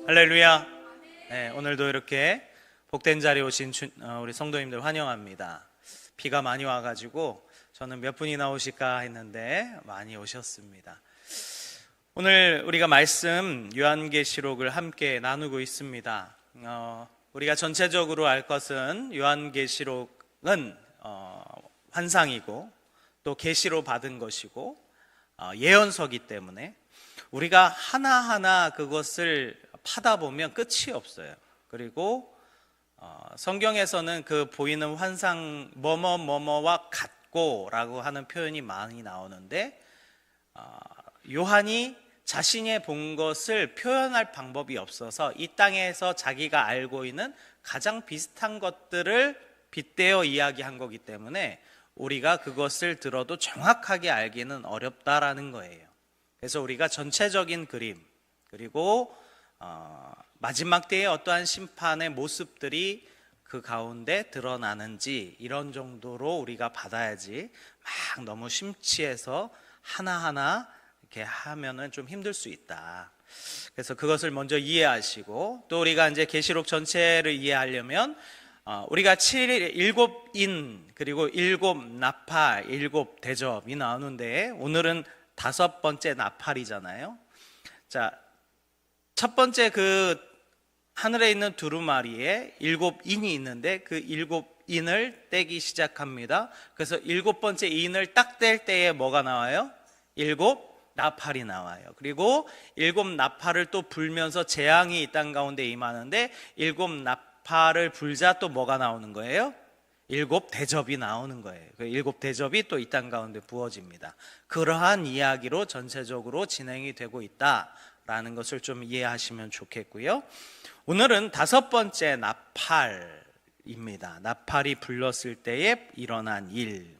할렐루야. 네, 오늘도 이렇게 복된 자리에 오신 우리 성도님들 환영합니다. 비가 많이 와가지고 저는 몇 분이나 오실까 했는데 많이 오셨습니다. 오늘 우리가 말씀 요한계시록을 함께 나누고 있습니다. 우리가 전체적으로 알 것은 요한계시록은 환상이고 또 계시로 받은 것이고 예언서기 때문에 우리가 하나하나 그것을 파다 보면 끝이 없어요. 그리고 성경에서는 그 보이는 환상 뭐뭐뭐뭐와 같고 라고 하는 표현이 많이 나오는데 요한이 자신이 본 것을 표현할 방법이 없어서 이 땅에서 자기가 알고 있는 가장 비슷한 것들을 빗대어 이야기한 거기 때문에 우리가 그것을 들어도 정확하게 알기는 어렵다라는 거예요. 그래서 우리가 전체적인 그림 그리고 마지막 때의 어떠한 심판의 모습들이 그 가운데 드러나는지 이런 정도로 우리가 받아야지 막 너무 심취해서 하나하나 이렇게 하면은 좀 힘들 수 있다. 그래서 그것을 먼저 이해하시고 또 우리가 이제 계시록 전체를 이해하려면 우리가 7인 그리고 7나팔 7대접이 나오는데 오늘은 5번째 나팔이잖아요. 자, 첫 번째 그 하늘에 있는 두루마리에 7인이 있는데 그 7인을 떼기 시작합니다. 그래서 7번째 인을 딱 뗄 때에 뭐가 나와요? 7나팔이 나와요. 그리고 7나팔을 또 불면서 재앙이 이 땅 가운데 임하는데 7나팔을 불자 또 뭐가 나오는 거예요? 7대접이 나오는 거예요. 그 7대접이 또 이 땅 가운데 부어집니다. 그러한 이야기로 전체적으로 진행이 되고 있다라는 것을 좀 이해하시면 좋겠고요. 오늘은 5번째 나팔입니다. 나팔이 불렀을 때에 일어난 일.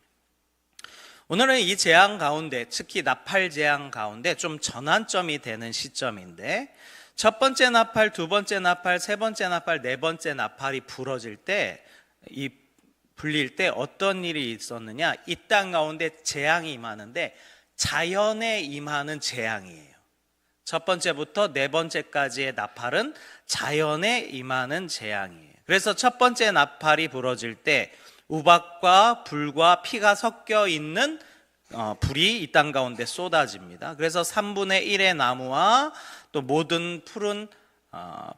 오늘은 이 재앙 가운데, 특히 나팔 재앙 가운데 좀 전환점이 되는 시점인데 첫 번째 나팔, 두 번째 나팔, 세 번째 나팔, 네 번째 나팔이 불어질 때 불릴 때 어떤 일이 있었느냐? 이 땅 가운데 재앙이 임하는데 자연에 임하는 재앙이에요. 첫 번째부터 네 번째까지의 나팔은 자연에 임하는 재앙이에요. 그래서 첫 번째 나팔이 불어질 때 우박과 불과 피가 섞여 있는 불이 이 땅 가운데 쏟아집니다. 그래서 3분의 1의 나무와 또 모든 풀은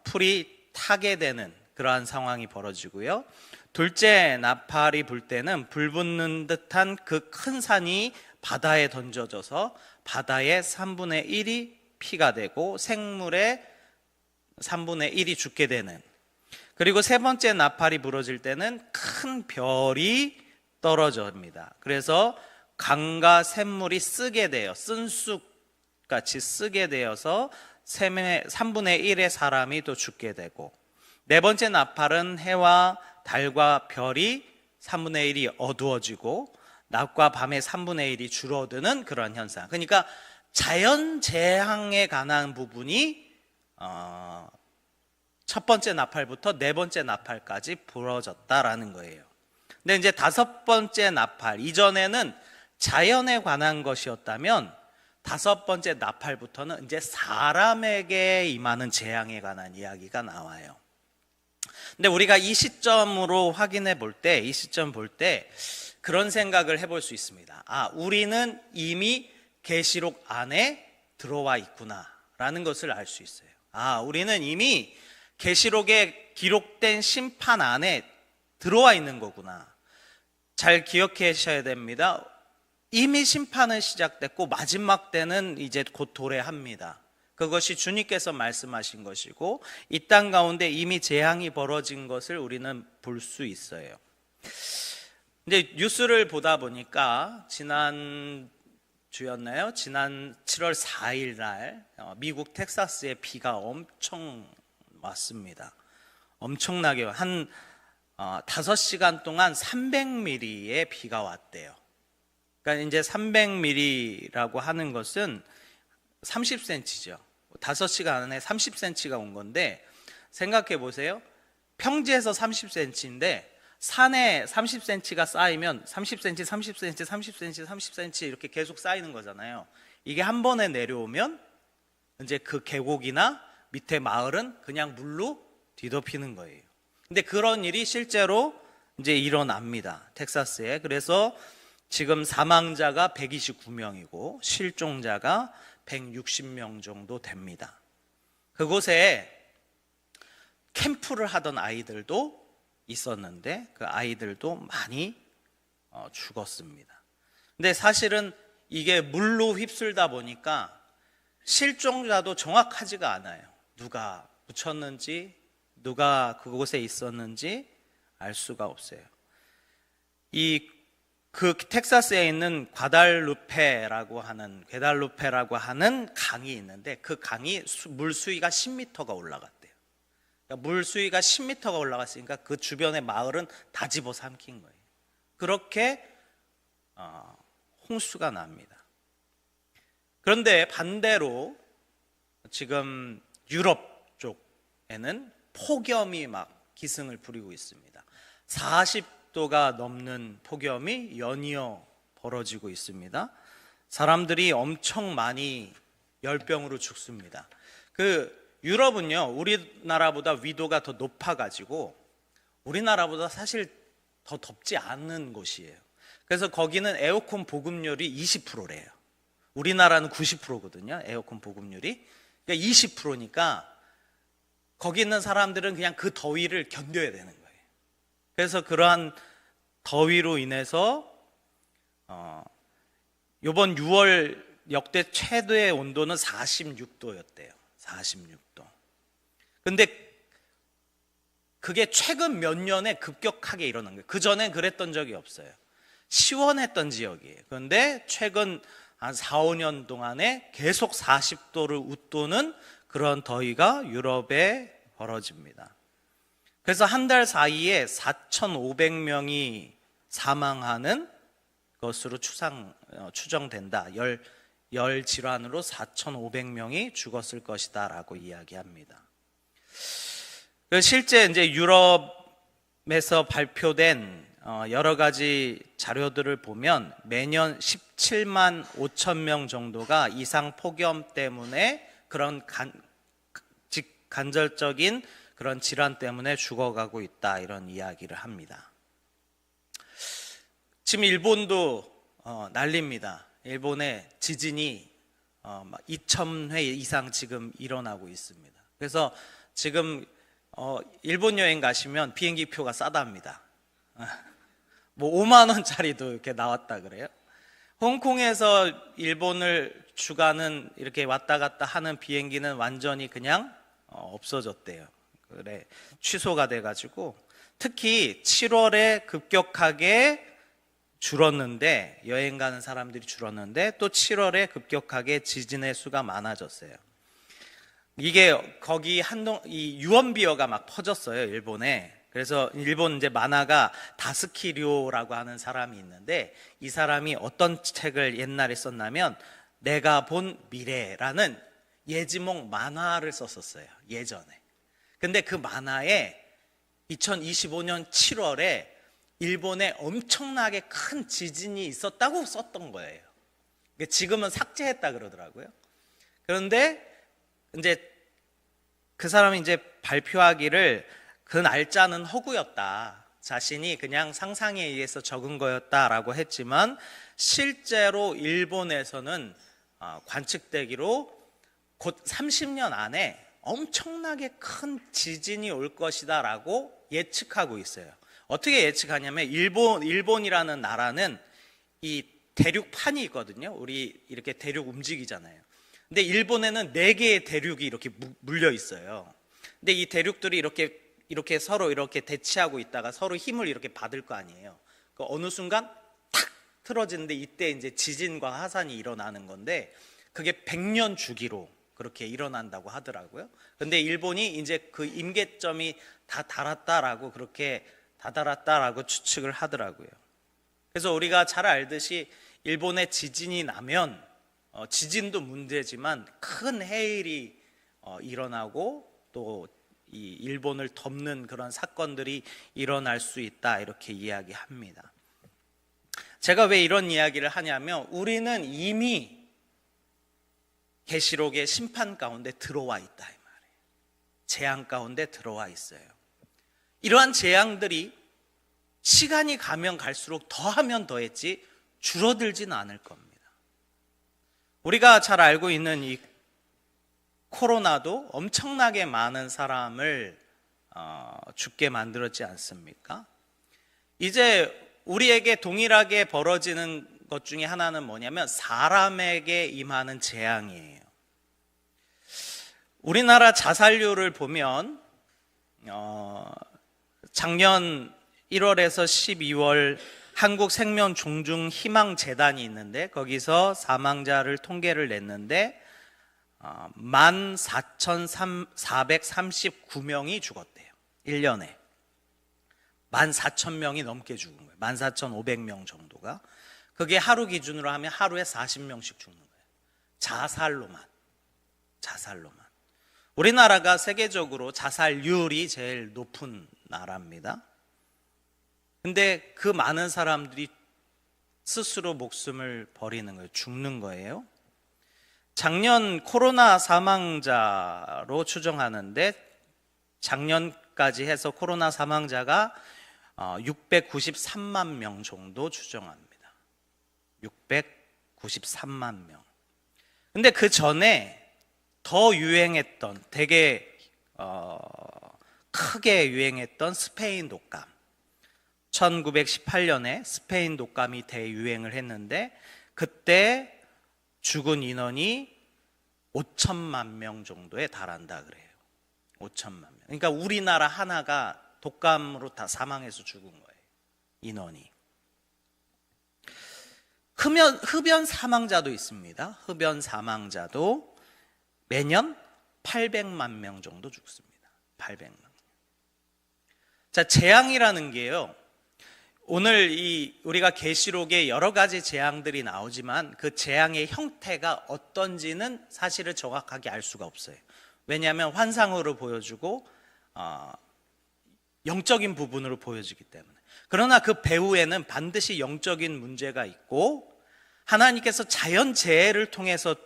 풀이 타게 되는 그러한 상황이 벌어지고요. 둘째 나팔이 불 때는 불 붙는 듯한 그 큰 산이 바다에 던져져서 바다의 3분의 1이 피가 되고 생물의 3분의 1이 죽게 되는. 그리고 세 번째 나팔이 불어질 때는 큰 별이 떨어집니다. 그래서 강과 샘물이 쓰게 돼요. 쓴쑥같이 쓰게 되어서 3분의 1의 사람이 또 죽게 되고, 네 번째 나팔은 해와 달과 별이 3분의 1이 어두워지고 낮과 밤의 3분의 1이 줄어드는 그런 현상. 그러니까 자연재앙에 관한 부분이 첫 번째 나팔부터 네 번째 나팔까지 불어졌다라는 거예요. 근데 이제 5번째 나팔, 이전에는 자연에 관한 것이었다면 5번째 나팔부터는 이제 사람에게 임하는 재앙에 관한 이야기가 나와요. 근데 우리가 이 시점으로 확인해 볼 때, 이 시점 볼 때 그런 생각을 해볼 수 있습니다. 우리는 이미 계시록 안에 들어와 있구나라는 것을 알 수 있어요. 우리는 이미 계시록에 기록된 심판 안에 들어와 있는 거구나. 잘 기억하셔야 됩니다. 이미 심판은 시작됐고 마지막 때는 이제 곧 도래합니다. 그것이 주님께서 말씀하신 것이고 이 땅 가운데 이미 재앙이 벌어진 것을 우리는 볼 수 있어요. 근데 뉴스를 보다 보니까 지난 주였나요? 지난 7월 4일 날 미국 텍사스에 비가 엄청 왔습니다. 엄청나게 한 5시간 동안 300mm의 비가 왔대요. 그러니까 이제 300mm라고 하는 것은 30cm죠. 5시간 안에 30cm가 온 건데 생각해 보세요. 평지에서 30cm인데 산에 30cm가 쌓이면 30cm, 30cm, 30cm, 30cm 이렇게 계속 쌓이는 거잖아요. 이게 한 번에 내려오면 이제 그 계곡이나 밑에 마을은 그냥 물로 뒤덮이는 거예요. 근데 그런 일이 실제로 이제 일어납니다. 텍사스에. 그래서 지금 사망자가 129명이고 실종자가 160명 정도 됩니다. 그곳에 캠프를 하던 아이들도 있었는데 그 아이들도 많이 죽었습니다. 근데 사실은 이게 물로 휩쓸다 보니까 실종자도 정확하지가 않아요. 누가 묻혔는지 누가 그곳에 있었는지 알 수가 없어요. 그 텍사스에 있는 괴달루페라고 하는 강이 있는데 그 강이 물 수위가 10m가 올라갔대요. 그러니까 물 수위가 10m가 올라갔으니까 그 주변의 마을은 다 집어삼킨 거예요. 그렇게 홍수가 납니다. 그런데 반대로 지금 유럽 쪽에는 폭염이 막 기승을 부리고 있습니다. 40도가 넘는 폭염이 연이어 벌어지고 있습니다. 사람들이 엄청 많이 열병으로 죽습니다. 그 유럽은요, 우리나라보다 위도가 더 높아가지고 우리나라보다 사실 더 덥지 않은 곳이에요. 그래서 거기는 에어컨 보급률이 20%래요. 우리나라는 90%거든요. 에어컨 보급률이. 그러니까 20%니까 거기 있는 사람들은 그냥 그 더위를 견뎌야 되는 거예요. 그래서 그러한 더위로 인해서 이번 6월 역대 최대의 온도는 46도였대요. 46도. 근데 그게 최근 몇 년에 급격하게 일어난 거예요. 그전엔 그랬던 적이 없어요. 시원했던 지역이에요. 그런데 최근 한 4, 5년 동안에 계속 40도를 웃도는 그런 더위가 유럽에 벌어집니다. 그래서 한 달 사이에 4,500명이 사망하는 것으로 추정된다. 열 질환으로 4,500명이 죽었을 것이다 라고 이야기합니다. 실제 이제 유럽에서 발표된 여러 가지 자료들을 보면 매년 17만 5천 명 정도가 이상 폭염 때문에 그런 간절적인 그런 질환 때문에 죽어가고 있다, 이런 이야기를 합니다. 지금 일본도 난립니다. 일본의 지진이 2,000회 이상 지금 일어나고 있습니다. 그래서 지금 일본 여행 가시면 비행기 표가 싸답니다. 뭐 5만 원짜리도 이렇게 나왔다 그래요. 홍콩에서 일본을 주가는 이렇게 왔다 갔다 하는 비행기는 완전히 그냥 없어졌대요. 그래, 취소가 돼가지고 특히 7월에 급격하게 줄었는데, 여행 가는 사람들이 줄었는데 또 7월에 급격하게 지진의 수가 많아졌어요. 이게 거기 이 유언비어가 막 퍼졌어요, 일본에. 그래서 일본 이제 만화가 다스키료라고 하는 사람이 있는데, 이 사람이 어떤 책을 옛날에 썼냐면 내가 본 미래라는 예지몽 만화를 썼었어요, 예전에. 근데 그 만화에 2025년 7월에 일본에 엄청나게 큰 지진이 있었다고 썼던 거예요. 지금은 삭제했다 그러더라고요. 그런데 이제 그 사람이 이제 발표하기를 그 날짜는 허구였다, 자신이 그냥 상상에 의해서 적은 거였다라고 했지만, 실제로 일본에서는 관측되기로 곧 30년 안에 엄청나게 큰 지진이 올 것이다 라고 예측하고 있어요. 어떻게 예측하냐면 일본이라는 나라는 이 대륙판이 있거든요. 우리 이렇게 대륙 움직이잖아요. 근데 일본에는 4개의 대륙이 이렇게 물려 있어요. 근데 이 대륙들이 이렇게 서로 이렇게 대치하고 있다가 서로 힘을 이렇게 받을 거 아니에요. 그 어느 순간 탁 틀어지는데, 이때 이제 지진과 화산이 일어나는 건데 그게 100년 주기로 그렇게 일어난다고 하더라고요. 근데 일본이 이제 그 임계점이 다 달았다라고 추측을 하더라고요. 그래서 우리가 잘 알듯이 일본에 지진이 나면 지진도 문제지만 큰 해일이 일어나고 또 이 일본을 덮는 그런 사건들이 일어날 수 있다, 이렇게 이야기합니다. 제가 왜 이런 이야기를 하냐면, 우리는 이미 계시록의 심판 가운데 들어와 있다, 이 말이에요. 재앙 가운데 들어와 있어요. 이러한 재앙들이 시간이 가면 갈수록 더하면 더했지 줄어들지는 않을 겁니다. 우리가 잘 알고 있는 이 코로나도 엄청나게 많은 사람을 죽게 만들었지 않습니까? 이제 우리에게 동일하게 벌어지는 것 중에 하나는 뭐냐면 사람에게 임하는 재앙이에요. 우리나라 자살률을 보면 작년 1월에서 12월 한국생명종중희망재단이 있는데 거기서 사망자를 통계를 냈는데 14,439명이 죽었대요. 1년에 14,000명이 넘게 죽은 거예요. 14,500명 정도가. 그게 하루 기준으로 하면 하루에 40명씩 죽는 거예요. 자살로만. 우리나라가 세계적으로 자살률이 제일 높은 나라입니다. 근데 그 많은 사람들이 스스로 목숨을 버리는 거예요. 죽는 거예요. 작년 코로나 사망자로 추정하는데 작년까지 해서 코로나 사망자가 693만 명 정도 추정합니다. 693만 명. 근데 그 전에 더 유행했던 되게 크게 유행했던 스페인 독감 1918년에 스페인 독감이 대유행을 했는데 그때 죽은 인원이 5천만 명 정도에 달한다 그래요. 5천만 명. 그러니까 우리나라 하나가 독감으로 다 사망해서 죽은 거예요. 인원이. 흡연 사망자도 있습니다. 흡연 사망자도 매년 800만 명 정도 죽습니다. 800만 명. 자, 재앙이라는 게요. 오늘 우리가 계시록에 여러 가지 재앙들이 나오지만 그 재앙의 형태가 어떤지는 사실을 정확하게 알 수가 없어요. 왜냐하면 환상으로 보여주고 영적인 부분으로 보여지기 때문에. 그러나 그 배후에는 반드시 영적인 문제가 있고 하나님께서 자연재해를 통해서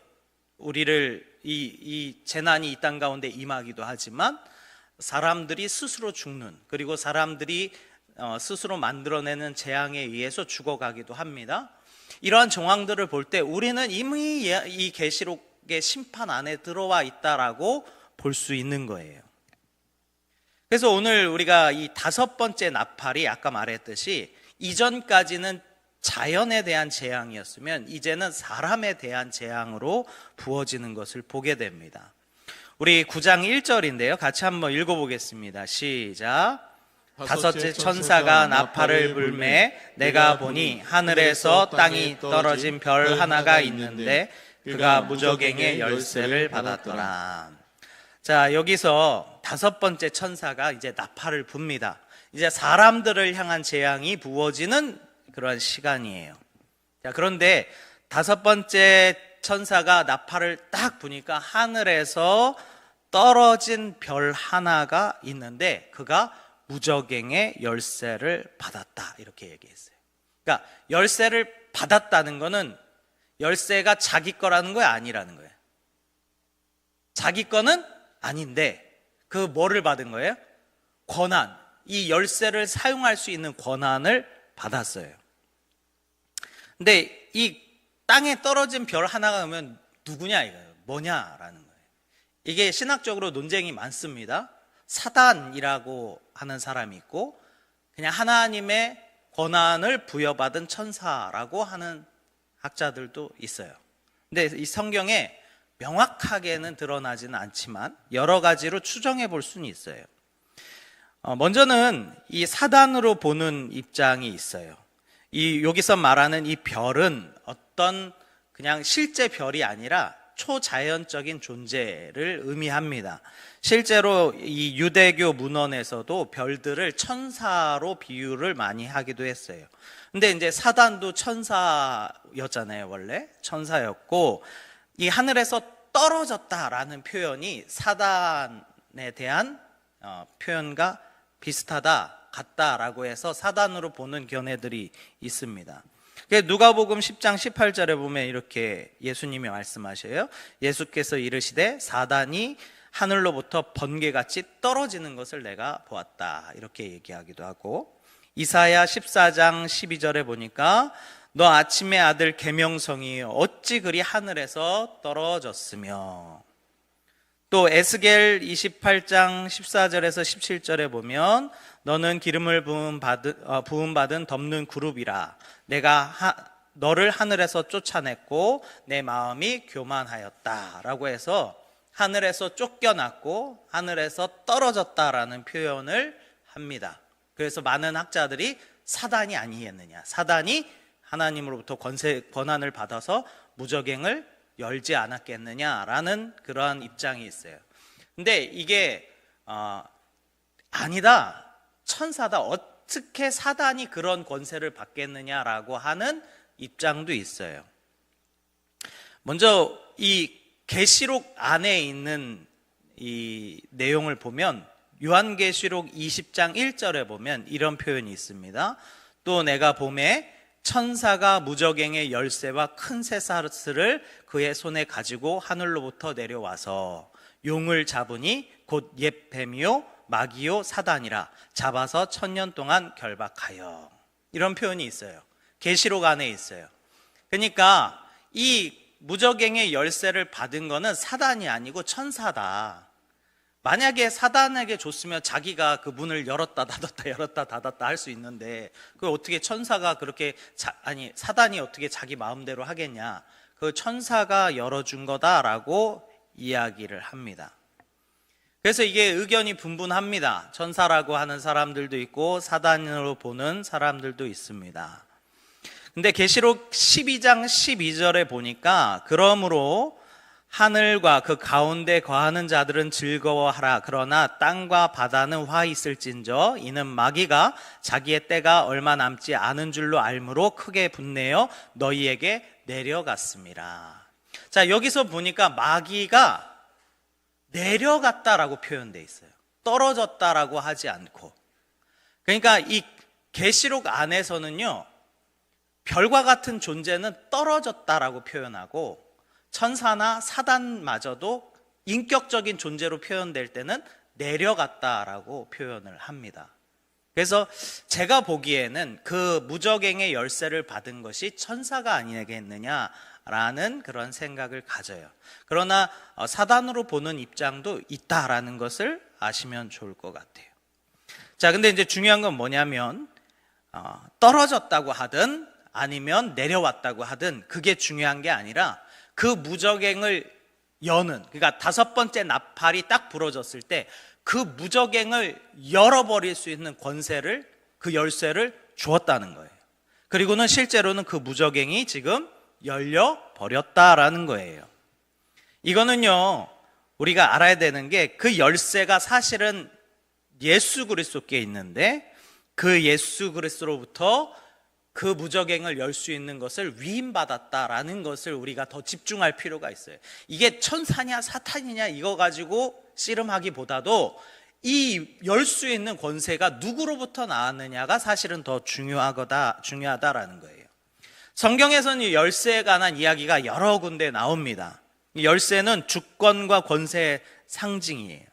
우리를 이 재난이 이 땅 가운데 임하기도 하지만 사람들이 스스로 죽는 그리고 사람들이 스스로 만들어내는 재앙에 의해서 죽어가기도 합니다. 이러한 정황들을 볼 때 우리는 이미 이 계시록의 심판 안에 들어와 있다라고 볼 수 있는 거예요. 그래서 오늘 우리가 이 5번째 나팔이 아까 말했듯이 이전까지는 자연에 대한 재앙이었으면 이제는 사람에 대한 재앙으로 부어지는 것을 보게 됩니다. 우리 9장 1절인데요. 같이 한번 읽어보겠습니다. 시작. 5째 천사가 나팔을 불매 내가 보니 하늘에서 땅이 떨어진 별 하나가 있는데 그가 무저갱의 열쇠를 받았더라. 자, 여기서 5번째 천사가 이제 나팔을 붑니다. 이제 사람들을 향한 재앙이 부어지는 그런 시간이에요. 자, 그런데 5번째 천사가 나팔을 딱 부니까 하늘에서 떨어진 별 하나가 있는데 그가 무저갱의 열쇠를 받았다 이렇게 얘기했어요. 그러니까 열쇠를 받았다는 거는 열쇠가 자기 거라는 거야 아니라는 거예요. 자기 거는 아닌데 그 뭐를 받은 거예요? 권한, 이 열쇠를 사용할 수 있는 권한을 받았어요. 근데 이 땅에 떨어진 별 하나가 오면 누구냐 이거예요. 뭐냐라는 거예요. 이게 신학적으로 논쟁이 많습니다. 사단이라고 하는 사람이 있고 그냥 하나님의 권한을 부여받은 천사라고 하는 학자들도 있어요. 근데 이 성경에 명확하게는 드러나지는 않지만 여러 가지로 추정해 볼 수는 있어요. 먼저는 이 사단으로 보는 입장이 있어요. 여기서 말하는 이 별은 어떤 그냥 실제 별이 아니라 초자연적인 존재를 의미합니다. 실제로 이 유대교 문헌에서도 별들을 천사로 비유를 많이 하기도 했어요. 근데 이제 사단도 천사였잖아요, 원래. 천사였고, 이 하늘에서 떨어졌다라는 표현이 사단에 대한 표현과 비슷하다, 같다라고 해서 사단으로 보는 견해들이 있습니다. 누가복음 10장 18절에 보면 이렇게 예수님이 말씀하셔요. 예수께서 이르시되 사단이 하늘로부터 번개같이 떨어지는 것을 내가 보았다, 이렇게 얘기하기도 하고, 이사야 14장 12절에 보니까 너 아침의 아들 계명성이 어찌 그리 하늘에서 떨어졌으며, 또 에스겔 28장 14절에서 17절에 보면 너는 기름을 부음받은 덮는 그룹이라, 내가 너를 하늘에서 쫓아냈고 내 마음이 교만하였다 라고 해서 하늘에서 쫓겨났고 하늘에서 떨어졌다라는 표현을 합니다. 그래서 많은 학자들이 사단이 아니겠느냐, 사단이 하나님으로부터 권한을 받아서 무저갱을 열지 않았겠느냐라는 그러한 입장이 있어요. 근데 이게 아니다, 천사다, 어떻게 사단이 그런 권세를 받겠느냐라고 하는 입장도 있어요. 먼저 이 계시록 안에 있는 이 내용을 보면 요한계시록 20장 1절에 보면 이런 표현이 있습니다. 또 내가 봄에 천사가 무저갱의 열쇠와 큰 쇠사슬을 그의 손에 가지고 하늘로부터 내려와서 용을 잡으니 곧 옛 뱀이요 마귀요 사단이라, 잡아서 1000년 동안 결박하여, 이런 표현이 있어요. 계시록 안에 있어요. 그러니까 이 무저갱의 열쇠를 받은 거는 사단이 아니고 천사다. 만약에 사단에게 줬으면 자기가 그 문을 열었다 닫았다 할 수 있는데, 그 어떻게 천사가 그렇게 사단이 어떻게 자기 마음대로 하겠냐, 그 천사가 열어준 거다라고 이야기를 합니다. 그래서 이게 의견이 분분합니다. 천사라고 하는 사람들도 있고 사단으로 보는 사람들도 있습니다. 근데 계시록 12장 12절에 보니까 그러므로 하늘과 그 가운데 거하는 자들은 즐거워하라. 그러나 땅과 바다는 화 있을진저 이는 마귀가 자기의 때가 얼마 남지 않은 줄로 알므로 크게 분내어 너희에게 내려갔습니다. 자, 여기서 보니까 마귀가 내려갔다라고 표현되어 있어요. 떨어졌다라고 하지 않고. 그러니까 이 계시록 안에서는요, 별과 같은 존재는 떨어졌다라고 표현하고 천사나 사단마저도 인격적인 존재로 표현될 때는 내려갔다라고 표현을 합니다. 그래서 제가 보기에는 그 무저갱의 열쇠를 받은 것이 천사가 아니겠느냐라는 그런 생각을 가져요. 그러나 사단으로 보는 입장도 있다라는 것을 아시면 좋을 것 같아요. 자, 근데 이제 중요한 건 뭐냐면 떨어졌다고 하든 아니면 내려왔다고 하든 그게 중요한 게 아니라 그 무저갱을 여는, 그러니까 5번째 나팔이 딱 부러졌을 때 그 무저갱을 열어버릴 수 있는 권세를, 그 열쇠를 주었다는 거예요. 그리고는 실제로는 그 무저갱이 지금 열려버렸다라는 거예요. 이거는요, 우리가 알아야 되는 게 그 열쇠가 사실은 예수 그리스도께 있는데 그 예수 그리스도로부터 그 무저갱을 열 수 있는 것을 위임받았다라는 것을 우리가 더 집중할 필요가 있어요. 이게 천사냐 사탄이냐 이거 가지고 씨름하기보다도 이 열 수 있는 권세가 누구로부터 나왔느냐가 사실은 더 중요하다라는 거예요. 성경에서는 이 열쇠에 관한 이야기가 여러 군데 나옵니다. 이 열쇠는 주권과 권세의 상징이에요.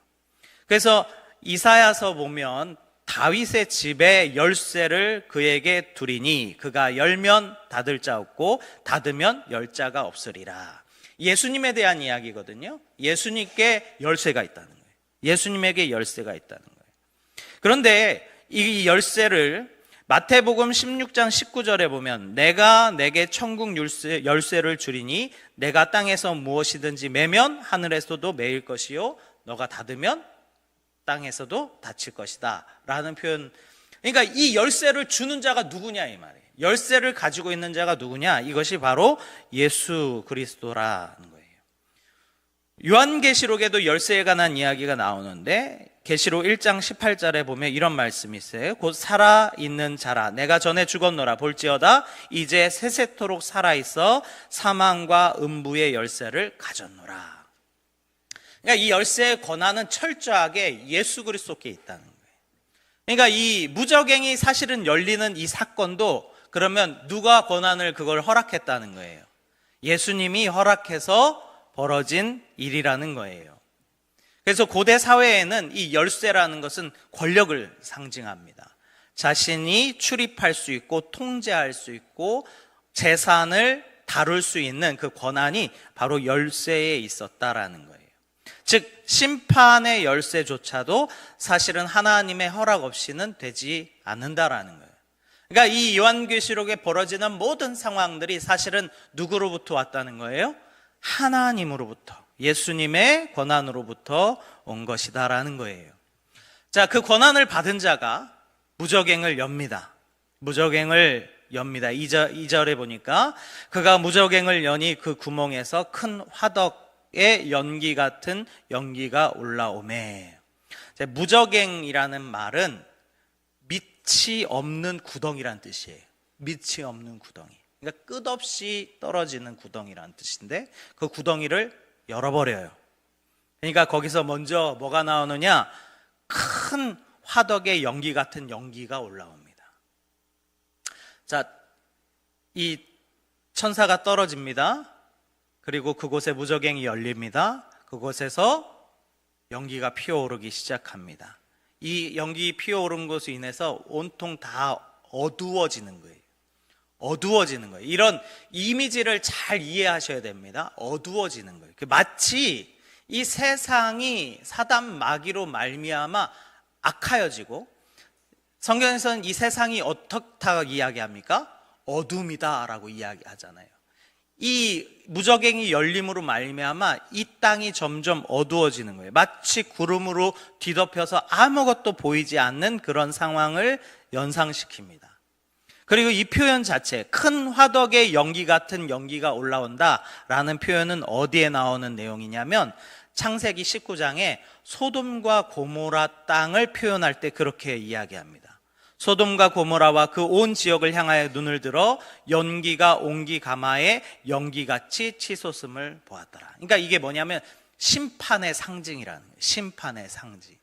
그래서 이사야서 보면 다윗의 집에 열쇠를 그에게 두리니 그가 열면 닫을 자 없고 닫으면 열 자가 없으리라. 예수님에 대한 이야기거든요. 예수님께 열쇠가 있다는 거예요. 예수님에게 열쇠가 있다는 거예요. 그런데 이 열쇠를 마태복음 16장 19절에 보면 내가 내게 천국 열쇠를 주리니 내가 땅에서 무엇이든지 매면 하늘에서도 매일 것이요 너가 닫으면 땅에서도 닫힐 것이다 라는 표현. 그러니까 이 열쇠를 주는 자가 누구냐 이 말이에요. 열쇠를 가지고 있는 자가 누구냐, 이것이 바로 예수 그리스도라는 거예요. 요한계시록에도 열쇠에 관한 이야기가 나오는데 계시록 1장 18절에 보면 이런 말씀이 있어요. 곧 살아있는 자라 내가 전에 죽었노라 볼지어다 이제 세세토록 살아있어 사망과 음부의 열쇠를 가졌노라. 그러니까 이 열쇠의 권한은 철저하게 예수 그리스도께 있다는 거예요. 그러니까 이 무저갱이 사실은 열리는 이 사건도 그러면 누가 권한을 그걸 허락했다는 거예요? 예수님이 허락해서 벌어진 일이라는 거예요. 그래서 고대 사회에는 이 열쇠라는 것은 권력을 상징합니다. 자신이 출입할 수 있고 통제할 수 있고 재산을 다룰 수 있는 그 권한이 바로 열쇠에 있었다라는 거예요. 즉 심판의 열쇠조차도 사실은 하나님의 허락 없이는 되지 않는다라는 거예요. 그러니까 이 요한계시록에 벌어지는 모든 상황들이 사실은 누구로부터 왔다는 거예요? 하나님으로부터, 예수님의 권한으로부터 온 것이다라는 거예요. 자, 그 권한을 받은 자가 무저갱을 엽니다. 무저갱을 엽니다. 2절에 보니까 그가 무저갱을 여니 그 구멍에서 큰 화덕의 연기 같은 연기가 올라오매. 무저갱이라는 말은 밑이 없는 구덩이란 뜻이에요. 밑이 없는 구덩이. 그러니까 끝없이 떨어지는 구덩이란 뜻인데 그 구덩이를 열어버려요. 그러니까 거기서 먼저 뭐가 나오느냐? 큰 화덕의 연기 같은 연기가 올라옵니다. 자, 이 천사가 떨어집니다. 그리고 그곳에 무저갱이 열립니다. 그곳에서 연기가 피어오르기 시작합니다. 이 연기 피어오른 것으로 인해서 온통 다 어두워지는 거예요. 어두워지는 거예요. 이런 이미지를 잘 이해하셔야 됩니다. 어두워지는 거예요. 마치 이 세상이 사단 마귀로 말미암아 악하여지고, 성경에서는 이 세상이 어떻다 이야기합니까? 어둠이다라고 이야기하잖아요. 이 무저갱이 열림으로 말미암아 이 땅이 점점 어두워지는 거예요. 마치 구름으로 뒤덮여서 아무것도 보이지 않는 그런 상황을 연상시킵니다. 그리고 이 표현 자체, 큰 화덕의 연기 같은 연기가 올라온다라는 표현은 어디에 나오는 내용이냐면 창세기 19장에 소돔과 고모라 땅을 표현할 때 그렇게 이야기합니다. 소돔과 고모라와 그 온 지역을 향하여 눈을 들어 연기가 옹기 가마에 연기같이 치솟음을 보았더라. 그러니까 이게 뭐냐면 심판의 상징이라는 거예요. 심판의 상징.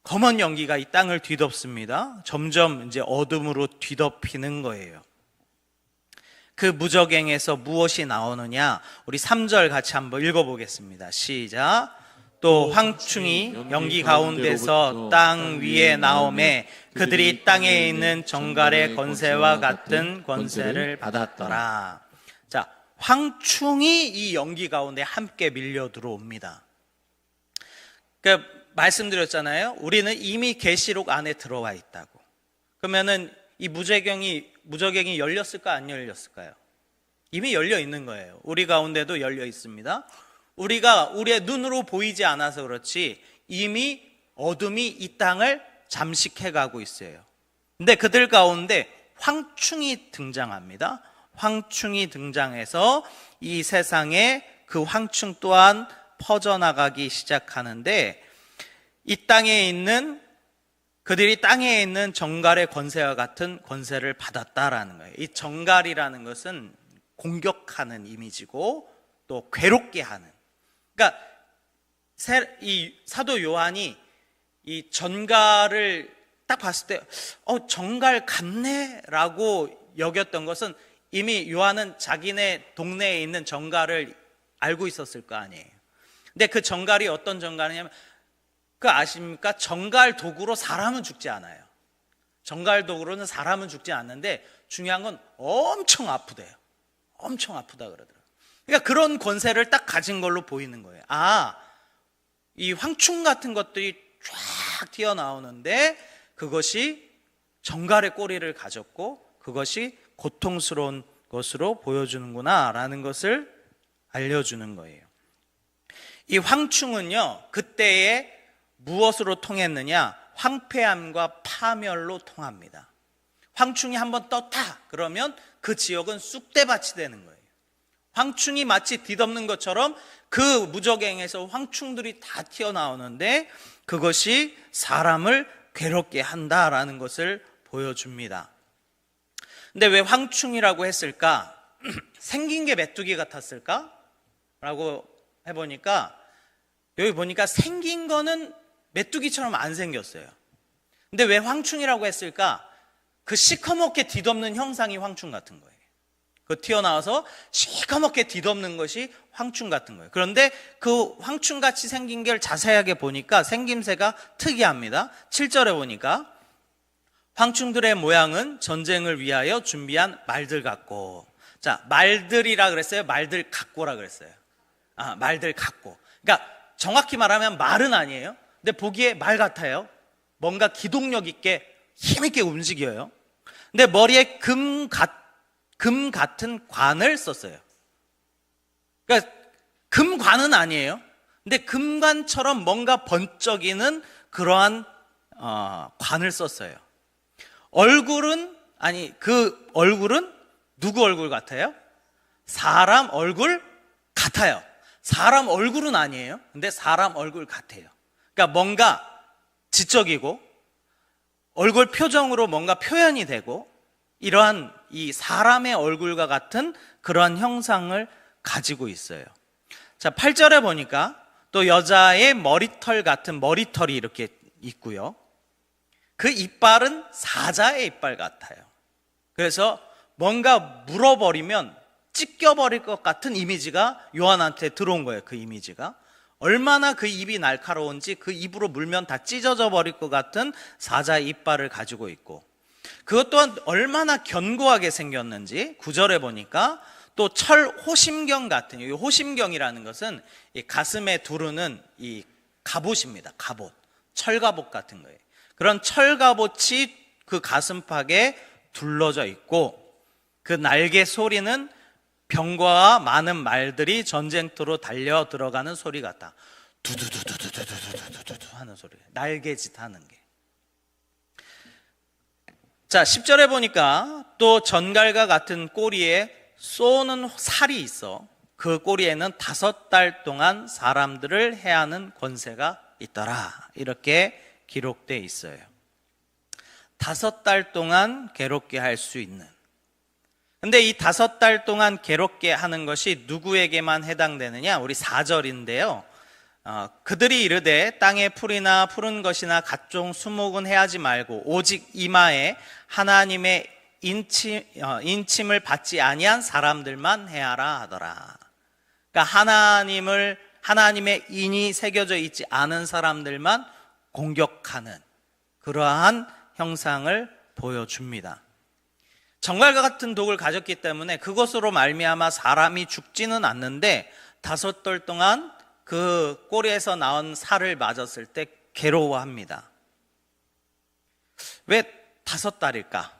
검은 연기가 이 땅을 뒤덮습니다. 점점 이제 어둠으로 뒤덮이는 거예요. 그 무저갱에서 무엇이 나오느냐? 우리 3절 같이 한번 읽어보겠습니다. 시작. 또 황충이 연기 가운데서 땅 위에 나오매 그들이 땅에 있는 정갈의 권세와 같은 권세를 받았더라. 자, 황충이 이 연기 가운데 함께 밀려 들어옵니다. 그러니까 말씀드렸잖아요. 우리는 이미 계시록 안에 들어와 있다고. 그러면은 이 무저갱이 열렸을까 안 열렸을까요? 이미 열려 있는 거예요. 우리 가운데도 열려 있습니다. 우리가 우리의 눈으로 보이지 않아서 그렇지 이미 어둠이 이 땅을 잠식해 가고 있어요. 근데 그들 가운데 황충이 등장합니다. 황충이 등장해서 이 세상에 그 황충 또한 퍼져나가기 시작하는데 이 땅에 있는 그들이 땅에 있는 정갈의 권세와 같은 권세를 받았다라는 거예요. 이 정갈이라는 것은 공격하는 이미지고 또 괴롭게 하는. 그러니까 이 사도 요한이 이 전갈을 딱 봤을 때 정갈 같네라고 여겼던 것은 이미 요한은 자기네 동네에 있는 정갈을 알고 있었을 거 아니에요. 근데 그 정갈이 어떤 정갈이냐면 그 아십니까? 정갈 도구로 사람은 죽지 않아요. 정갈 도구로는 사람은 죽지 않는데 중요한 건 엄청 아프대요. 엄청 아프다 그러더라고요. 그러니까 그런 권세를 딱 가진 걸로 보이는 거예요. 이 황충 같은 것들이 쫙 튀어나오는데 그것이 정갈의 꼬리를 가졌고 그것이 고통스러운 것으로 보여주는구나 라는 것을 알려주는 거예요. 이 황충은요, 그때에 무엇으로 통했느냐? 황폐함과 파멸로 통합니다. 황충이 한번 떴다 그러면 그 지역은 쑥대밭이 되는 거예요. 황충이 마치 뒤덮는 것처럼 그 무저갱에서 황충들이 다 튀어나오는데 그것이 사람을 괴롭게 한다라는 것을 보여줍니다. 근데 왜 황충이라고 했을까? 생긴 게 메뚜기 같았을까? 라고 해보니까 여기 보니까 생긴 거는 메뚜기처럼 안 생겼어요. 근데 왜 황충이라고 했을까? 그 시커멓게 뒤덮는 형상이 황충 같은 거예요. 그 튀어나와서 시커멓게 뒤덮는 것이 황충 같은 거예요. 그런데 그 황충같이 생긴 걸 자세하게 보니까 생김새가 특이합니다. 7절에 보니까 황충들의 모양은 전쟁을 위하여 준비한 말들 같고, 자, 말들이라 그랬어요? 말들 같고라 그랬어요? 말들 같고. 그러니까 정확히 말하면 말은 아니에요. 근데 보기에 말 같아요. 뭔가 기동력 있게 힘있게 움직여요. 근데 머리에 금 같은 관을 썼어요. 그러니까 금관은 아니에요. 근데 금관처럼 뭔가 번쩍이는 그러한 관을 썼어요. 그 얼굴은 누구 얼굴 같아요? 사람 얼굴 같아요. 사람 얼굴은 아니에요. 근데 사람 얼굴 같아요. 그러니까 뭔가 지적이고 얼굴 표정으로 뭔가 표현이 되고 이러한 이 사람의 얼굴과 같은 그러한 형상을 가지고 있어요. 자, 8절에 보니까 또 여자의 머리털 같은 머리털이 이렇게 있고요. 그 이빨은 사자의 이빨 같아요. 그래서 뭔가 물어버리면 찢겨버릴 것 같은 이미지가 요한한테 들어온 거예요. 그 이미지가 얼마나 그 입이 날카로운지 그 입으로 물면 다 찢어져 버릴 것 같은 사자의 이빨을 가지고 있고, 그것 또한 얼마나 견고하게 생겼는지 9절에 보니까 또 철 호심경 같은, 이 호심경이라는 것은 이 가슴에 두르는 이 갑옷입니다. 갑옷, 철갑옷 같은 거예요. 그런 철갑옷이 그 가슴팍에 둘러져 있고, 그 날개 소리는 병과와 많은 말들이 전쟁터로 달려 들어가는 소리 같다. 두두두두두두두두두두 하는 소리, 날개짓 하는 게. 자, 10절에 보니까 또 전갈과 같은 꼬리에 쏘는 살이 있어 그 꼬리에는 5달 동안 사람들을 해하는 권세가 있더라. 이렇게 기록되어 있어요. 5달 동안 괴롭게 할 수 있는. 근데 이 5달 동안 괴롭게 하는 것이 누구에게만 해당되느냐? 우리 4절인데요. 그들이 이르되 땅의 풀이나 푸른 것이나 각종 수목은 해하지 말고 오직 이마에 하나님의 인침을 받지 아니한 사람들만 해하라 하더라. 그러니까 하나님의 인이 새겨져 있지 않은 사람들만 공격하는 그러한 형상을 보여줍니다. 정갈과 같은 독을 가졌기 때문에 그것으로 말미암아 사람이 죽지는 않는데 5달 동안 그 꼬리에서 나온 살을 맞았을 때 괴로워합니다. 왜 5달일까?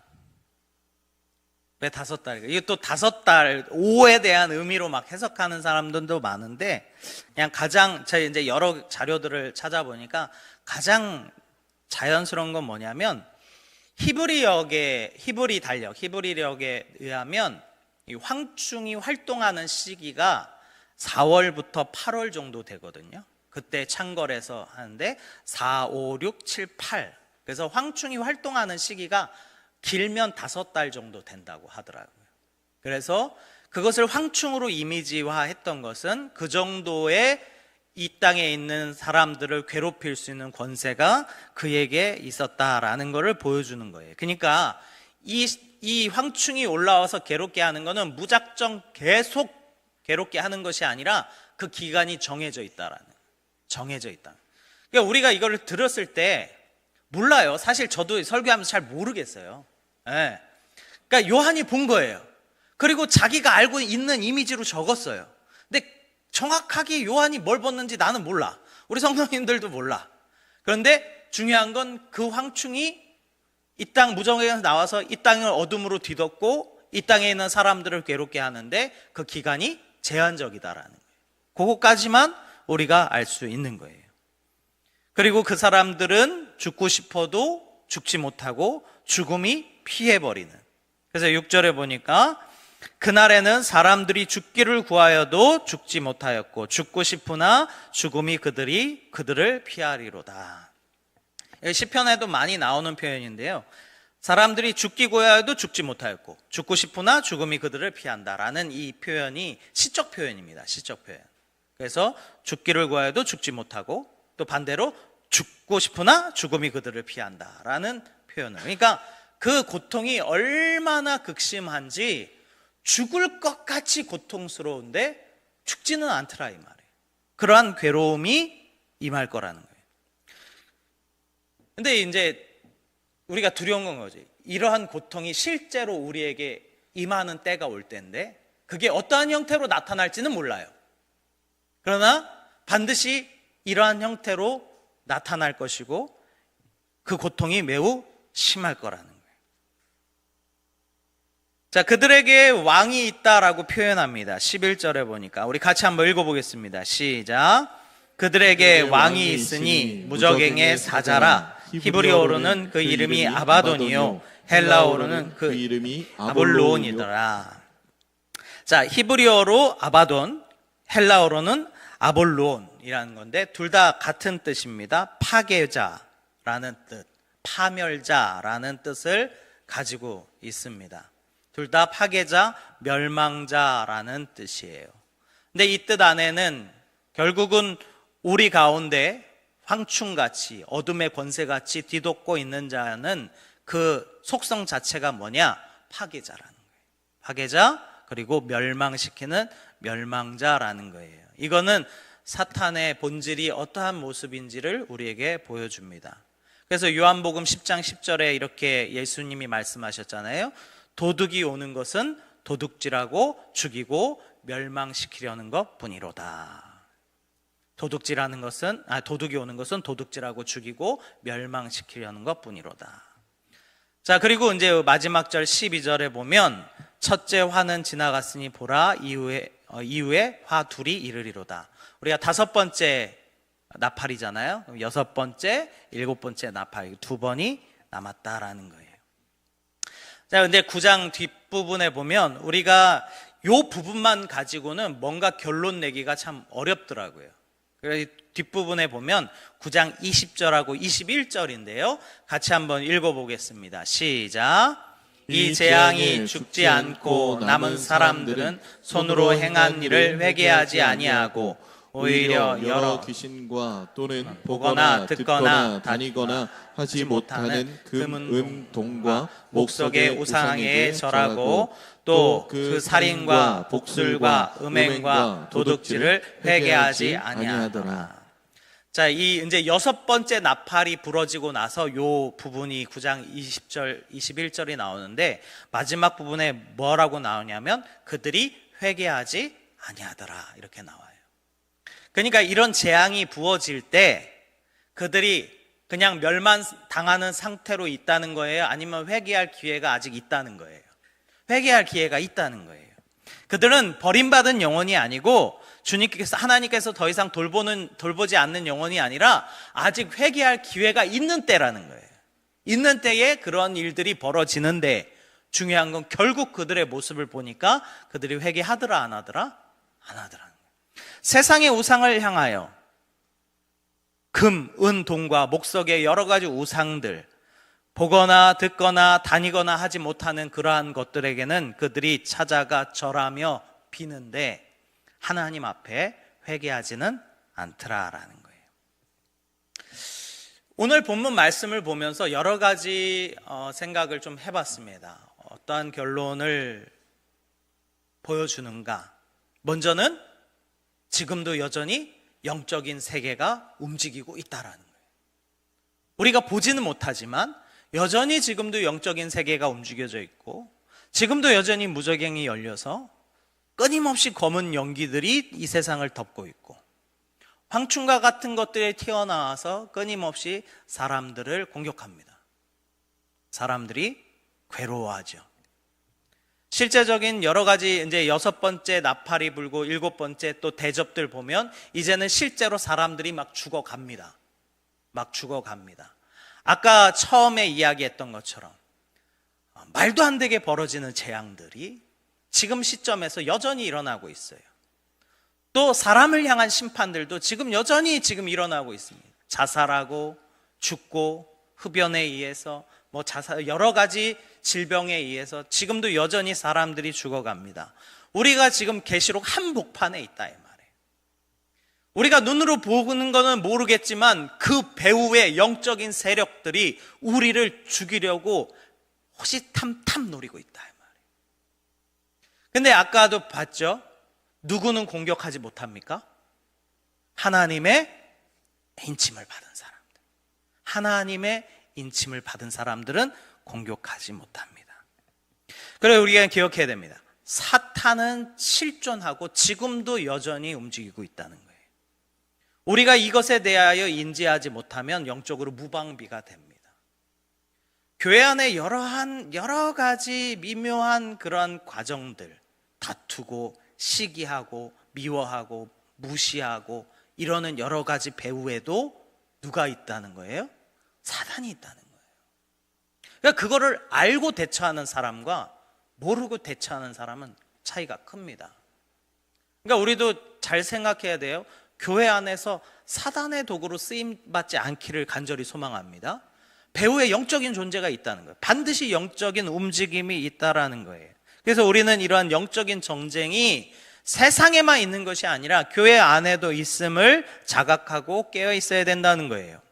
왜 5달일까? 이게 또 5달, 5에 대한 의미로 막 해석하는 사람들도 많은데, 그냥 제가 이제 여러 자료들을 찾아보니까 가장 자연스러운 건 뭐냐면, 히브리력에 의하면 이 황충이 활동하는 시기가 4월부터 8월 정도 되거든요. 그때 창궐해서 하는데 4, 5, 6, 7, 8. 그래서 황충이 활동하는 시기가 길면 5달 정도 된다고 하더라고요. 그래서 그것을 황충으로 이미지화했던 것은 그 정도의 이 땅에 있는 사람들을 괴롭힐 수 있는 권세가 그에게 있었다라는 것을 보여주는 거예요. 그러니까 이 황충이 올라와서 괴롭게 하는 것은 무작정 계속 괴롭게 하는 것이 아니라 그 기간이 정해져 있다. 그러니까 우리가 이걸 들었을 때 몰라요. 사실 저도 설교하면서 잘 모르겠어요. 네. 그러니까 요한이 본 거예요. 그리고 자기가 알고 있는 이미지로 적었어요. 근데 정확하게 요한이 뭘 봤는지 나는 몰라. 우리 성도님들도 몰라. 그런데 중요한 건 그 황충이 이 땅 무정에서 나와서 이 땅을 어둠으로 뒤덮고 이 땅에 있는 사람들을 괴롭게 하는데 그 기간이 제한적이다라는 거예요. 그것까지만 우리가 알 수 있는 거예요. 그리고 그 사람들은 죽고 싶어도 죽지 못하고 죽음이 피해버리는. 그래서 6절에 보니까 그날에는 사람들이 죽기를 구하여도 죽지 못하였고 죽고 싶으나 죽음이 그들을 피하리로다. 시편에도 많이 나오는 표현인데요. 사람들이 죽기 구하여도 죽지 못하였고 죽고 싶으나 죽음이 그들을 피한다라는 이 표현이 시적 표현입니다. 시적 표현. 그래서 죽기를 구하여도 죽지 못하고 또 반대로 죽고 싶으나 죽음이 그들을 피한다라는 표현을. 그러니까 그 고통이 얼마나 극심한지 죽을 것 같이 고통스러운데 죽지는 않더라 이 말이에요. 그러한 괴로움이 임할 거라는 거예요. 근데 이제 우리가 두려운 건 거지. 이러한 고통이 실제로 우리에게 임하는 때가 올 때인데 그게 어떠한 형태로 나타날지는 몰라요. 그러나 반드시 이러한 형태로 나타날 것이고 그 고통이 매우 심할 거라는 거예요. 자, 그들에게 왕이 있다라고 표현합니다. 11절에 보니까 우리 같이 한번 읽어보겠습니다. 시작. 그들에게 왕이 있으니 무적행의 사자라. 히브리어로는 그 이름이 아바돈이요 헬라어로는 그 이름이 아볼로온이더라. 자, 히브리어로 아바돈, 헬라어로는 아볼로온이라는 건데 둘 다 같은 뜻입니다. 파괴자라는 뜻, 파멸자라는 뜻을 가지고 있습니다. 둘 다 파괴자, 멸망자라는 뜻이에요. 근데 이 뜻 안에는 결국은 우리 가운데 황충같이 어둠의 권세같이 뒤덮고 있는 자는 그 속성 자체가 뭐냐? 파괴자라는 거예요. 파괴자 그리고 멸망시키는 멸망자라는 거예요. 이거는 사탄의 본질이 어떠한 모습인지를 우리에게 보여줍니다. 그래서 요한복음 10장 10절에 이렇게 예수님이 말씀하셨잖아요. 도둑이 오는 것은 도둑질하고 죽이고 멸망시키려는 것뿐이로다. 도둑이 오는 것은 도둑질하고 죽이고 멸망시키려는 것뿐이로다. 자, 그리고 이제 마지막 절 12절에 보면 첫째 화는 지나갔으니 보라 이후에 화 둘이 이르리로다. 우리가 5번째 나팔이잖아요. 6번째, 7번째 나팔 두 번이 남았다라는 거예요. 자, 근데 9장 뒷부분에 보면 우리가 요 부분만 가지고는 뭔가 결론 내기가 참 어렵더라고요. 그래서 뒷부분에 보면 9장 20절하고 21절인데요. 같이 한번 읽어보겠습니다. 시작. 이 재앙이 죽지 않고 남은 사람들은 손으로 행한 일을 회개하지 아니하고 오히려 여러 귀신과 또는 보거나 듣거나 다니거나 하지 못하는 금, 동과 목석의 우상에 절하고 또 그 살인과 복술과 음행과 도둑질을 회개하지 아니하더라. 자, 이 이제 6번째 나팔이 부러지고 나서 요 부분이 9장 20절, 21절이 나오는데 마지막 부분에 뭐라고 나오냐면 그들이 회개하지 아니하더라 이렇게 나와요. 그러니까 이런 재앙이 부어질 때 그들이 그냥 멸망당하는 상태로 있다는 거예요? 아니면 회개할 기회가 아직 있다는 거예요? 회개할 기회가 있다는 거예요. 그들은 버림받은 영혼이 아니고 하나님께서 더 이상 돌보지 않는 영혼이 아니라 아직 회개할 기회가 있는 때라는 거예요. 있는 때에 그런 일들이 벌어지는데 중요한 건 결국 그들의 모습을 보니까 그들이 회개하더라 안 하더라? 안 하더라는 거예요. 세상의 우상을 향하여 금, 은, 동과 목석의 여러 가지 우상들 보거나 듣거나 다니거나 하지 못하는 그러한 것들에게는 그들이 찾아가 절하며 비는데 하나님 앞에 회개하지는 않더라라는 거예요. 오늘 본문 말씀을 보면서 여러 가지 생각을 좀 해봤습니다. 어떠한 결론을 보여주는가? 먼저는 지금도 여전히 영적인 세계가 움직이고 있다라는 거예요. 우리가 보지는 못하지만 여전히 지금도 영적인 세계가 움직여져 있고 지금도 여전히 무적행이 열려서 끊임없이 검은 연기들이 이 세상을 덮고 있고 황충과 같은 것들이 튀어나와서 끊임없이 사람들을 공격합니다. 사람들이 괴로워하죠. 실제적인 여러 가지 이제 6번째 나팔이 불고 7번째 또 대접들 보면 이제는 실제로 사람들이 막 죽어갑니다. 막 죽어갑니다. 아까 처음에 이야기했던 것처럼 말도 안 되게 벌어지는 재앙들이 지금 시점에서 여전히 일어나고 있어요. 또 사람을 향한 심판들도 지금 여전히 일어나고 있습니다. 자살하고 죽고 흡연에 의해서 여러 가지 질병에 의해서 지금도 여전히 사람들이 죽어갑니다. 우리가 지금 계시록 한복판에 있다 이 말이에요. 우리가 눈으로 보는 거는 모르겠지만 그 배후의 영적인 세력들이 우리를 죽이려고 호시탐탐 노리고 있다 이 말이에요. 근데 아까도 봤죠? 누구는 공격하지 못합니까? 하나님의 인침을 받은 사람들. 하나님의 인침을 받은 사람들은 공격하지 못합니다. 그래서 우리가 기억해야 됩니다. 사탄은 실존하고 지금도 여전히 움직이고 있다는 거예요. 우리가 이것에 대하여 인지하지 못하면 영적으로 무방비가 됩니다. 교회 안에 여러 가지 미묘한 그런 과정들, 다투고 시기하고 미워하고 무시하고 이러는 여러 가지 배후에도 누가 있다는 거예요? 사단이 있다는 거예요. 그러니까 그거를 알고 대처하는 사람과 모르고 대처하는 사람은 차이가 큽니다. 그러니까 우리도 잘 생각해야 돼요. 교회 안에서 사단의 도구로 쓰임받지 않기를 간절히 소망합니다. 배후에 영적인 존재가 있다는 거예요. 반드시 영적인 움직임이 있다라는 거예요. 그래서 우리는 이러한 영적인 정쟁이 세상에만 있는 것이 아니라 교회 안에도 있음을 자각하고 깨어 있어야 된다는 거예요.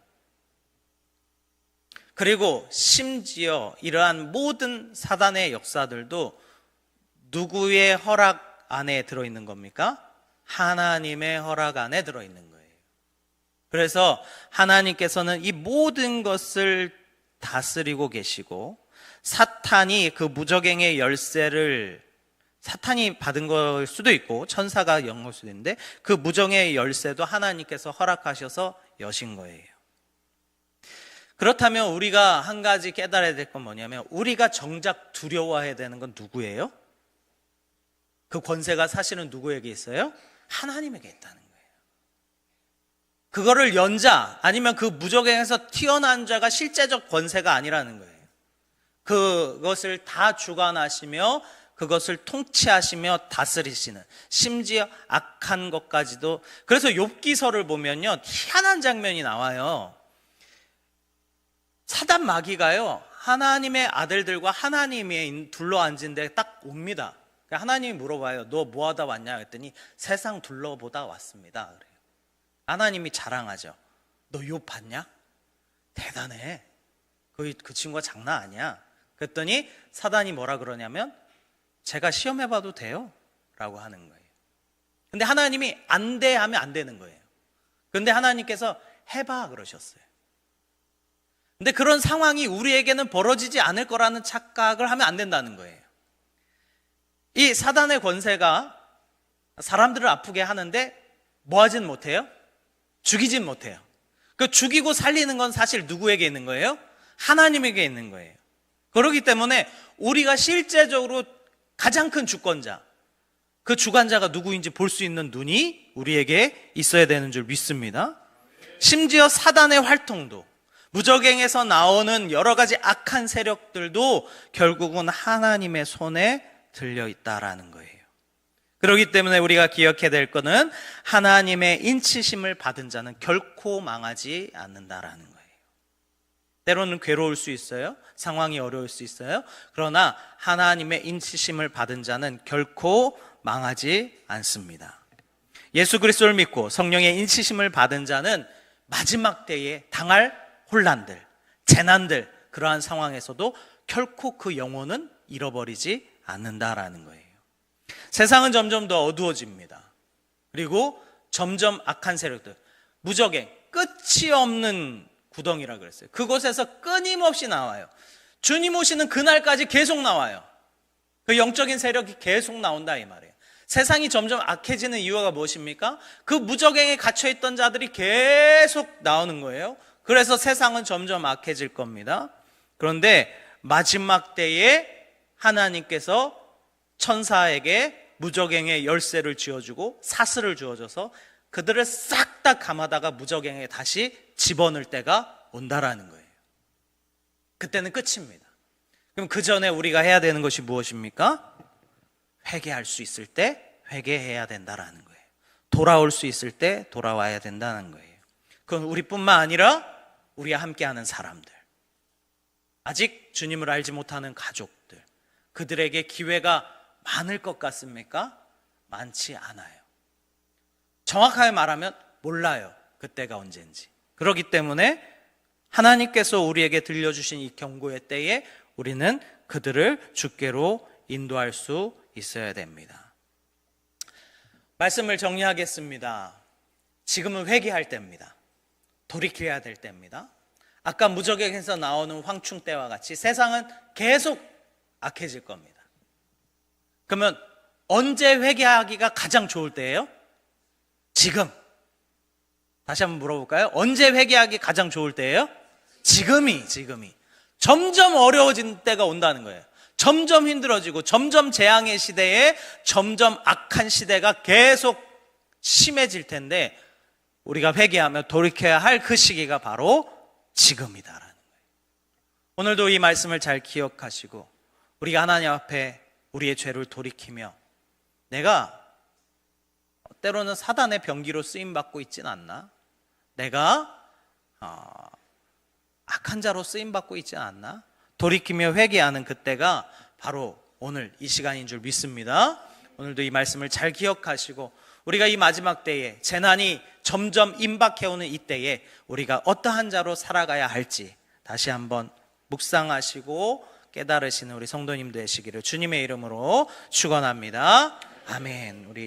그리고 심지어 이러한 모든 사단의 역사들도 누구의 허락 안에 들어있는 겁니까? 하나님의 허락 안에 들어있는 거예요. 그래서 하나님께서는 이 모든 것을 다스리고 계시고 사탄이 그 무저갱의 열쇠를 사탄이 받은 걸 수도 있고 천사가 연 걸 수도 있는데 그 무저갱의 열쇠도 하나님께서 허락하셔서 여신 거예요. 그렇다면 우리가 한 가지 깨달아야 될 건 뭐냐면 우리가 정작 두려워해야 되는 건 누구예요? 그 권세가 사실은 누구에게 있어요? 하나님에게 있다는 거예요. 그거를 연 자 아니면 그 무저갱에서 튀어난 자가 실제적 권세가 아니라는 거예요. 그것을 다 주관하시며 그것을 통치하시며 다스리시는 심지어 악한 것까지도. 그래서 욥기서를 보면요 희한한 장면이 나와요. 사단 마귀가요 하나님의 아들들과 하나님이 둘러앉은 데 딱 옵니다. 하나님이 물어봐요. 너 뭐하다 왔냐 했더니 세상 둘러보다 왔습니다. 그래요. 하나님이 자랑하죠. 너 욥 봤냐? 대단해. 그 친구가 장난 아니야. 그랬더니 사단이 뭐라 그러냐면 제가 시험해봐도 돼요? 라고 하는 거예요. 근데 하나님이 안 돼 하면 안 되는 거예요. 근데 하나님께서 해봐 그러셨어요. 근데 그런 상황이 우리에게는 벌어지지 않을 거라는 착각을 하면 안 된다는 거예요. 이 사단의 권세가 사람들을 아프게 하는데 뭐 하진 못해요? 죽이진 못해요. 그 죽이고 살리는 건 사실 누구에게 있는 거예요? 하나님에게 있는 거예요. 그렇기 때문에 우리가 실제적으로 가장 큰 주권자, 그 주관자가 누구인지 볼 수 있는 눈이 우리에게 있어야 되는 줄 믿습니다. 심지어 사단의 활동도 무저갱에서 나오는 여러 가지 악한 세력들도 결국은 하나님의 손에 들려 있다라는 거예요. 그렇기 때문에 우리가 기억해야 될 것은 하나님의 인치심을 받은 자는 결코 망하지 않는다라는 거예요. 때로는 괴로울 수 있어요. 상황이 어려울 수 있어요. 그러나 하나님의 인치심을 받은 자는 결코 망하지 않습니다. 예수 그리스도를 믿고 성령의 인치심을 받은 자는 마지막 때에 당할 혼란들, 재난들, 그러한 상황에서도 결코 그 영혼은 잃어버리지 않는다라는 거예요. 세상은 점점 더 어두워집니다. 그리고 점점 악한 세력들, 무저갱, 끝이 없는 구덩이라 그랬어요. 그곳에서 끊임없이 나와요. 주님 오시는 그날까지 계속 나와요. 그 영적인 세력이 계속 나온다 이 말이에요. 세상이 점점 악해지는 이유가 무엇입니까? 그 무저갱에 갇혀있던 자들이 계속 나오는 거예요. 그래서 세상은 점점 악해질 겁니다. 그런데 마지막 때에 하나님께서 천사에게 무저갱의 열쇠를 쥐어주고 사슬을 주어줘서 그들을 싹 다 감아다가 무저갱에 다시 집어넣을 때가 온다라는 거예요. 그때는 끝입니다. 그럼 그 전에 우리가 해야 되는 것이 무엇입니까? 회개할 수 있을 때 회개해야 된다라는 거예요. 돌아올 수 있을 때 돌아와야 된다는 거예요. 그건 우리뿐만 아니라 우리와 함께하는 사람들, 아직 주님을 알지 못하는 가족들, 그들에게 기회가 많을 것 같습니까? 많지 않아요. 정확하게 말하면 몰라요. 그때가 언제인지. 그렇기 때문에 하나님께서 우리에게 들려주신 이 경고의 때에 우리는 그들을 주께로 인도할 수 있어야 됩니다. 말씀을 정리하겠습니다. 지금은 회개할 때입니다. 돌이켜야 될 때입니다. 아까 무적에서 나오는 황충 때와 같이 세상은 계속 악해질 겁니다. 그러면 언제 회개하기가 가장 좋을 때예요? 지금. 다시 한번 물어볼까요? 언제 회개하기 가장 좋을 때예요? 지금이. 점점 어려워진 때가 온다는 거예요. 점점 힘들어지고 점점 재앙의 시대에 점점 악한 시대가 계속 심해질 텐데 우리가 회개하며 돌이켜야 할 그 시기가 바로 지금이다라는 거예요. 오늘도 이 말씀을 잘 기억하시고 우리가 하나님 앞에 우리의 죄를 돌이키며 내가 때로는 사단의 병기로 쓰임받고 있진 않나? 내가 악한 자로 쓰임받고 있지 않나? 돌이키며 회개하는 그때가 바로 오늘 이 시간인 줄 믿습니다. 오늘도 이 말씀을 잘 기억하시고 우리가 이 마지막 때에 재난이 점점 임박해오는 이때에 우리가 어떠한 자로 살아가야 할지 다시 한번 묵상하시고 깨달으시는 우리 성도님 되시기를 주님의 이름으로 축원합니다. 아멘. 우리